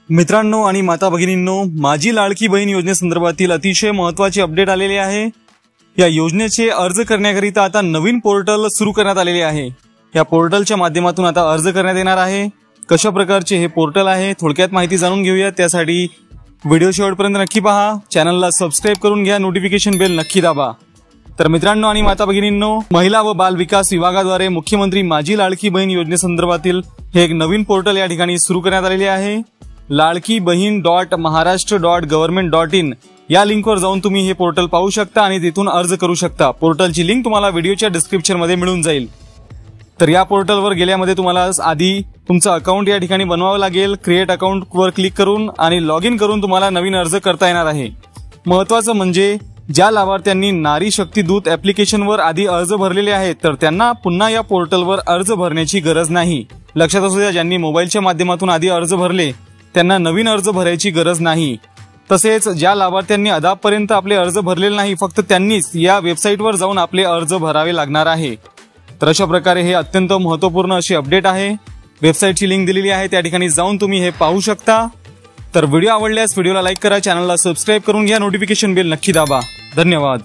मित्रांनो आणि माता भगिनींनो, माझी लाडकी बहीण योजनेसंदर्भातील अतिशय महत्त्वाची अपडेट आलेली आहे। या योजनेचे अर्ज करण्याकरिता आता नवीन पोर्टल सुरू करण्यात आलेले आहे। या पोर्टलच्या माध्यमातून आता अर्ज करण्यात येणार आहे। कशा प्रकारचे हे पोर्टल आहे थोडक्यात माहिती जाणून घेऊया। त्यासाठी व्हिडिओ शेवटपर्यंत नक्की पहा, चॅनलला सबस्क्राइब करून घ्या, नोटिफिकेशन बेल नक्की दाबा। तर मित्रांनो आणि माता भगिनींनो, महिला व बाल विकास विभागाद्वारे मुख्यमंत्री माझी लाडकी बहीण योजनेसंदर्भातील हे एक नवीन पोर्टल या ठिकाणी सुरू करण्यात आलेले आहे। ladkibahin.maharashtra.government.in या लिंकवर जाऊन तुम्ही हे पोर्टल पाहू शकता आणि तिथून अर्ज करू शकता। पोर्टलची लिंक तुम्हाला व्हिडिओच्या डिस्क्रिप्शन मध्ये मिळून जाईल। तर या पोर्टलवर गेल्यामध्ये तुम्हाला आधी तुमचं अकाउंट या ठिकाणी बनवावं लागेल। क्रिएट अकाउंट वर क्लिक करून आणि लॉग इन करून तुम्हाला नवीन अर्ज करता येणार आहे। महत्त्वाचं म्हणजे ज्या लाभार्थ्यांनी नारी शक्ती दूत ऍप्लिकेशनवर आधी अर्ज भरलेले आहेत तर त्यांना पुन्हा या पोर्टलवर अर्ज भरण्याची गरज नाही। लक्षात असू द्या, ज्यांनी मोबाईलच्या माध्यमातून आधी अर्ज भरले त्यांना नवीन अर्ज भरायची गरज नाही। तसेच ज्या लाभार्थ्यांनी अद्यापपर्यंत आपले अर्ज भरलेले नाही फक्त त्यांनीच या वेबसाईटवर जाऊन आपले अर्ज भरावे लागणार आहे। तर अशा प्रकारे हे अत्यंत महत्त्वपूर्ण अशी अपडेट आहे। वेबसाईटची लिंक दिलेली आहे, त्या ठिकाणी जाऊन तुम्ही हे पाहू शकता। तर व्हिडिओ आवडल्यास व्हिडिओला लाईक करा, चॅनलला सबस्क्राइब करून घ्या, नोटिफिकेशन बेल नक्की दाबा। धन्यवाद।